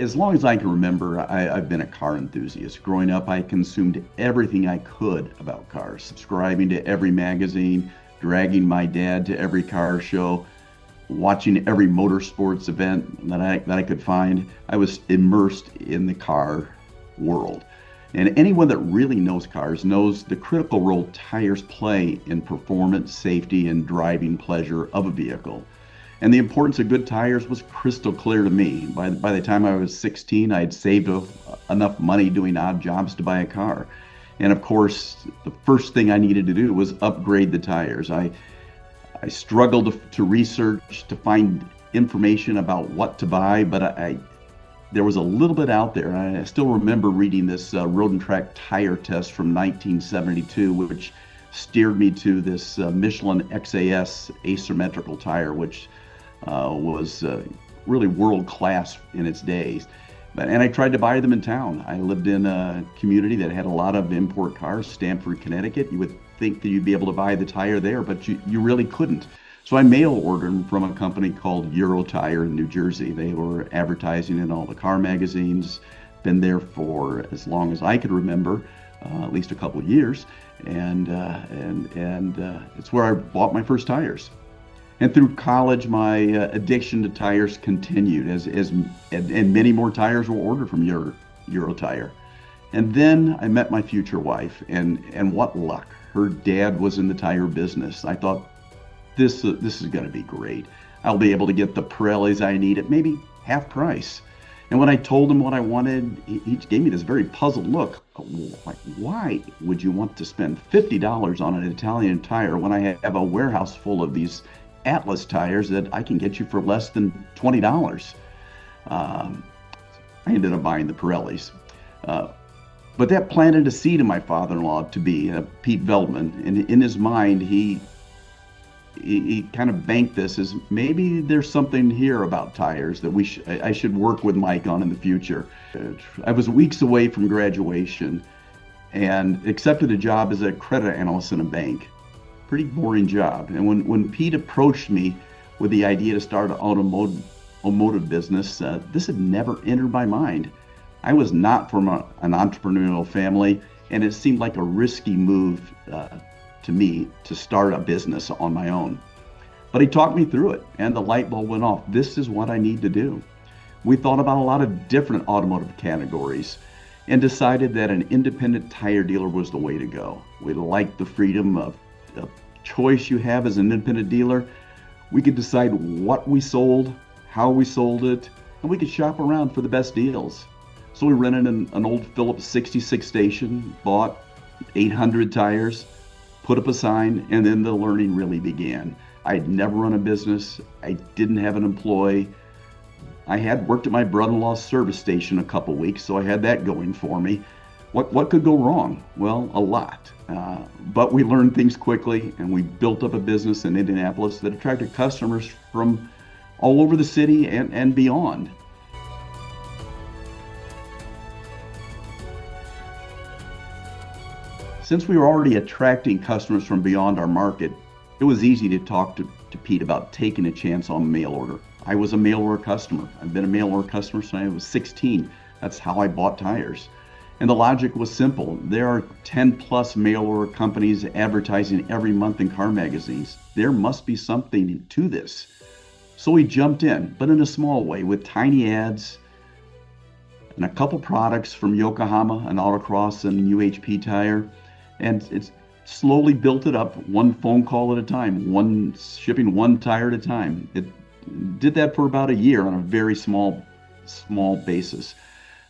As long as I can remember, I've been a car enthusiast. Growing up, I consumed everything I could about cars, subscribing to every magazine, dragging my dad to every car show, watching every motorsports event that I could find. I was immersed in the car world. And anyone that really knows cars knows the critical role tires play in performance, safety, and driving pleasure of a vehicle. And the importance of good tires was crystal clear to me. By the time I was 16, I had saved enough money doing odd jobs to buy a car. And of course, the first thing I needed to do was upgrade the tires. I struggled to research, to find information about what to buy, but there was a little bit out there. I still remember reading this Road and Track tire test from 1972, which steered me to this Michelin XAS asymmetrical tire, which was really world class in its days. And I tried to buy them in town. I lived in a community that had a lot of import cars, Stamford, Connecticut. You would think that you'd be able to buy the tire there, but you really couldn't. So I mail ordered them from a company called Euro Tire in New Jersey. They were advertising in all the car magazines, been there for as long as I could remember, at least a couple of years. And it's where I bought my first tires. And through college, my addiction to tires continued and many more tires were ordered from Euro Tire. And then I met my future wife, and what luck. Her dad was in the tire business. I thought, this is going to be great. I'll be able to get the Pirellis I need at maybe half price. And when I told him what I wanted, he gave me this very puzzled look. Like, why would you want to spend $50 on an Italian tire when I have a warehouse full of these Atlas tires that I can get you for less than $20? I ended up buying the Pirellis. But that planted a seed in my father-in-law to be Pete Veldman. And in his mind, he kind of banked this as maybe there's something here about tires that I should work with Mike on in the future. I was weeks away from graduation and accepted a job as a credit analyst in a bank. Pretty boring job. And when Pete approached me with the idea to start an automotive business, this had never entered my mind. I was not from an entrepreneurial family, and it seemed like a risky move to me to start a business on my own. But he talked me through it, and the light bulb went off. This is what I need to do. We thought about a lot of different automotive categories and decided that an independent tire dealer was the way to go. We liked the freedom of choice you have as an independent dealer. We could decide what we sold, how we sold it, and we could shop around for the best deals. So we rented an old Phillips 66 station, bought 800 tires, put up a sign, and then the learning really began. I'd never run a business. I didn't have an employee. I had worked at my brother-in-law's service station a couple weeks, so I had that going for me. What could go wrong? Well, a lot. But we learned things quickly, and we built up a business in Indianapolis that attracted customers from all over the city and beyond. Since we were already attracting customers from beyond our market, it was easy to talk to Pete about taking a chance on mail order. I was a mail order customer. I've been a mail order customer since I was 16. That's how I bought tires. And the logic was simple. There are 10 plus mail order companies advertising every month in car magazines. There must be something to this. So we jumped in, but in a small way, with tiny ads and a couple products from Yokohama, an autocross and UHP tire. And it's slowly built it up, one phone call at a time, shipping one tire at a time. It did that for about a year on a very small basis,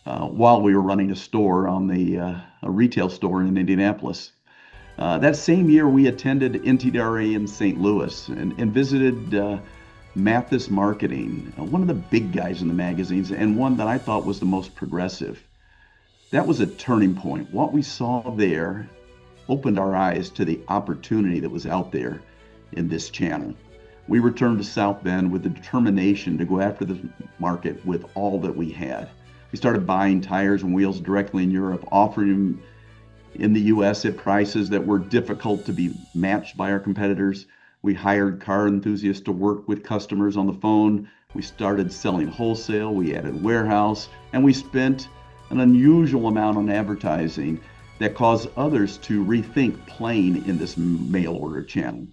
while we were running a store a retail store in Indianapolis. That same year, we attended NTDRA in St. Louis and visited Mathis Marketing, one of the big guys in the magazines, and one that I thought was the most progressive. That was a turning point. What we saw there opened our eyes to the opportunity that was out there in this channel. We returned to South Bend with the determination to go after the market with all that we had. We started buying tires and wheels directly in Europe, offering them in the US at prices that were difficult to be matched by our competitors. We hired car enthusiasts to work with customers on the phone, We started selling wholesale, we added warehouse, and we spent an unusual amount on advertising that caused others to rethink playing in this mail order channel.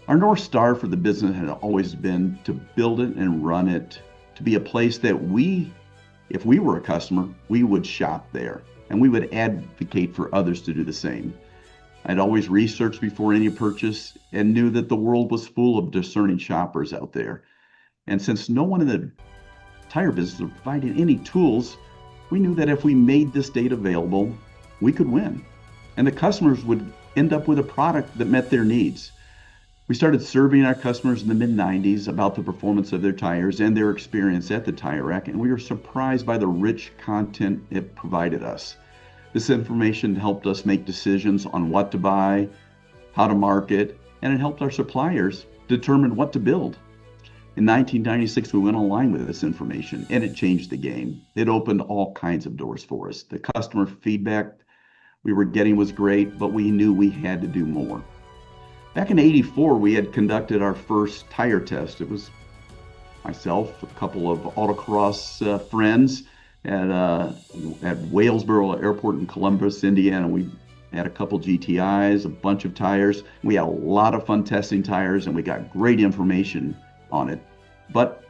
Our North Star for the business had always been to build it and run it to be a place that if we were a customer, we would shop there and we would advocate for others to do the same. I'd always researched before any purchase and knew that the world was full of discerning shoppers out there. And since no one in the tire business was providing any tools, we knew that if we made this data available, we could win. And the customers would end up with a product that met their needs. We started surveying our customers in the mid-90s about the performance of their tires and their experience at the tire rack, and we were surprised by the rich content it provided us. This information helped us make decisions on what to buy, how to market, and it helped our suppliers determine what to build. In 1996, we went online with this information, and it changed the game. It opened all kinds of doors for us. The customer feedback we were getting was great, but we knew we had to do more. Back in '84, we had conducted our first tire test. It was myself, a couple of autocross friends at Walesboro Airport in Columbus, Indiana. We had a couple GTIs, a bunch of tires. We had a lot of fun testing tires, and we got great information on it. But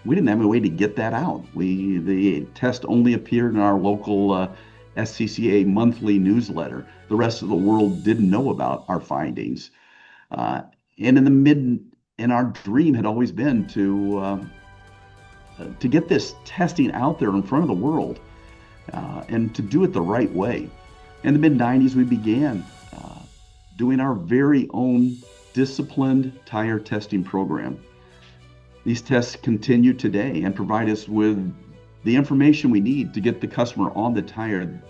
we didn't have a way to get that out. The test only appeared in our local SCCA monthly newsletter. The rest of the world didn't know about our findings. And our dream had always been to get this testing out there in front of the world and to do it the right way. In the mid-90s, we began doing our very own disciplined tire testing program. These tests continue today and provide us with the information we need to get the customer on the tire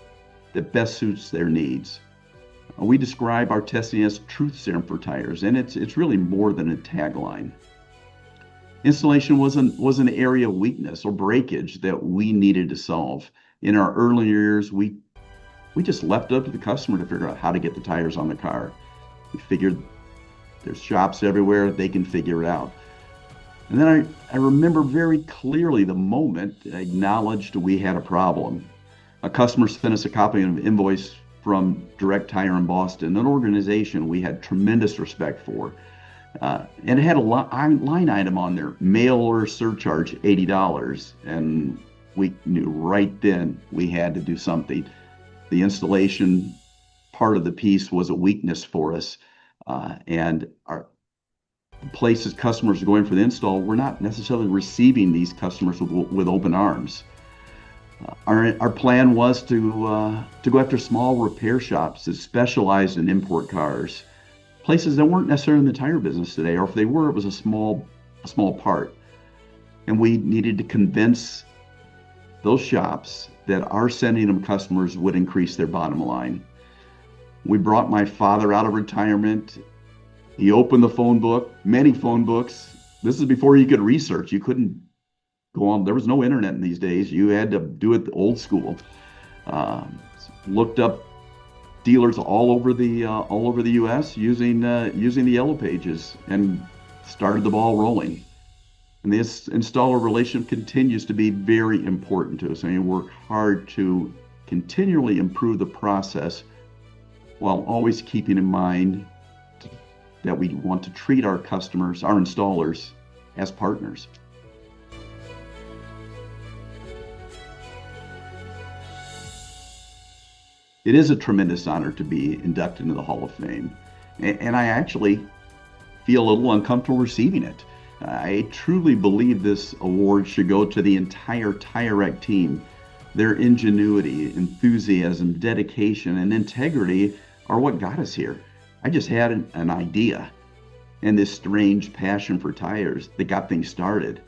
that best suits their needs. We describe our testing as truth serum for tires, and it's really more than a tagline. Installation was an area of weakness or breakage that we needed to solve. In our early years, we just left it up to the customer to figure out how to get the tires on the car. We figured there's shops everywhere, they can figure it out. And then I remember very clearly the moment I acknowledged we had a problem. A customer sent us a copy of an invoice from Direct Tire in Boston, an organization we had tremendous respect for. And it had a line item on there, mail order surcharge $80. And we knew right then we had to do something. The installation part of the piece was a weakness for us. And our places customers are going for the install, we're not necessarily receiving these customers with open arms. Our plan was to go after small repair shops that specialized in import cars, places that weren't necessarily in the tire business today, or if they were, it was a small part. And we needed to convince those shops that our sending them customers would increase their bottom line. We brought my father out of retirement. He opened the phone book, many phone books. This is before you could research. You couldn't go on. There was no internet in these days. You had to do it the old school. Looked up dealers all over the U.S. using the Yellow Pages and started the ball rolling. And this installer relationship continues to be very important to us. I mean, we work hard to continually improve the process while always keeping in mind that we want to treat our customers, our installers, as partners. It is a tremendous honor to be inducted into the Hall of Fame, and I actually feel a little uncomfortable receiving it. I truly believe this award should go to the entire Tire Rack team. Their ingenuity, enthusiasm, dedication, and integrity are what got us here. I just had an idea and this strange passion for tires that got things started.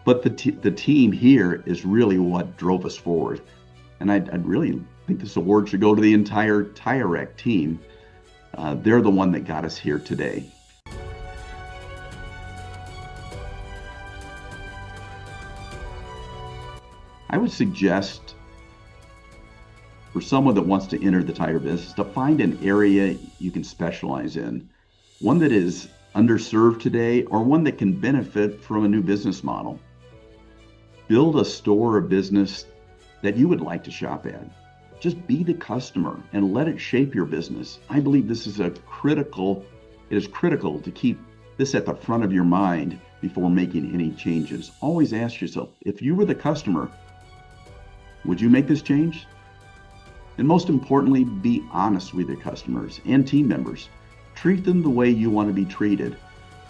But the team here is really what drove us forward. And I'd really think this award should go to the entire Tire Rack team. They're the one that got us here today. I would suggest for someone that wants to enter the tire business to find an area you can specialize in, one that is underserved today or one that can benefit from a new business model. Build a store or business that you would like to shop at. Just be the customer and let it shape your business. I believe it is critical to keep this at the front of your mind before making any changes. Always ask yourself, if you were the customer, would you make this change? And most importantly, be honest with your customers and team members. Treat them the way you want to be treated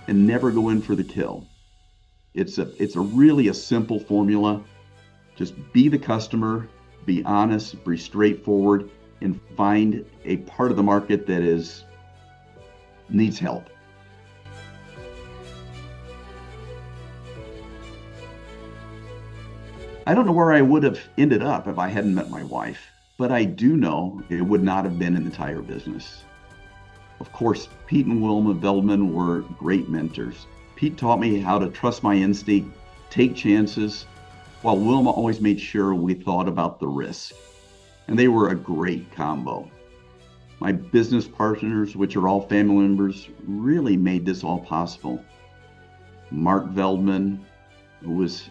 and never go in for the kill. It's a really simple formula. Just be the customer, be honest, be straightforward, and find a part of the market that needs help. I don't know where I would have ended up if I hadn't met my wife, but I do know it would not have been in the tire business. Of course, Pete and Wilma Veldman were great mentors. Pete taught me how to trust my instinct, take chances, while Wilma always made sure we thought about the risk. And they were a great combo. My business partners, which are all family members, really made this all possible. Mark Veldman, who was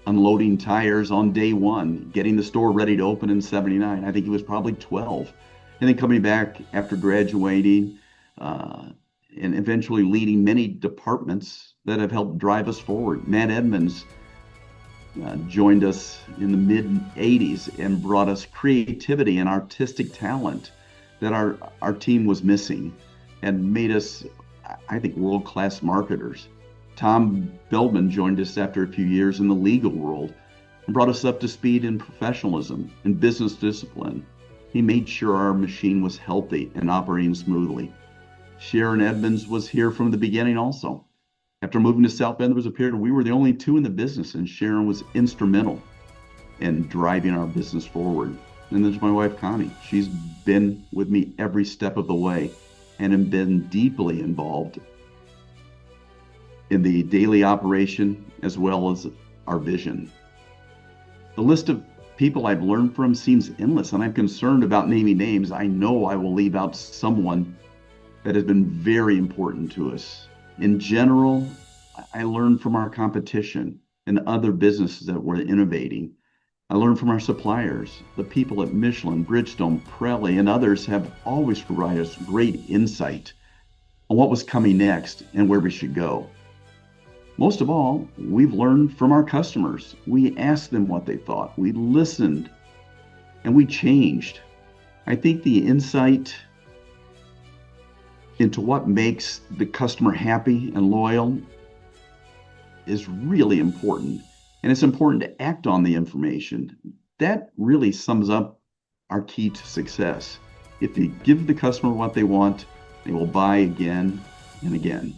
unloading tires on day one, getting the store ready to open in '79. I think he was probably 12. And then coming back after graduating and eventually leading many departments that have helped drive us forward. Matt Edmonds joined us in the mid-'80s and brought us creativity and artistic talent that our team was missing and made us, I think, world-class marketers. Tom Feldman joined us after a few years in the legal world and brought us up to speed in professionalism and business discipline. He made sure our machine was healthy and operating smoothly. Sharon Edmonds was here from the beginning also. After moving to South Bend, there was a period we were the only two in the business, and Sharon was instrumental in driving our business forward. And there's my wife, Connie. She's been with me every step of the way and have been deeply involved in the daily operation as well as our vision. The list of people I've learned from seems endless, and I'm concerned about naming names. I know I will leave out someone that has been very important to us. In general, I learned from our competition and other businesses that were innovating. I learned from our suppliers. The people at Michelin, Bridgestone, Pirelli, and others have always provided us great insight on what was coming next and where we should go. Most of all, we've learned from our customers. We asked them what they thought. We listened and we changed. I think the insight into what makes the customer happy and loyal is really important. And it's important to act on the information. That really sums up our key to success. If you give the customer what they want, they will buy again and again.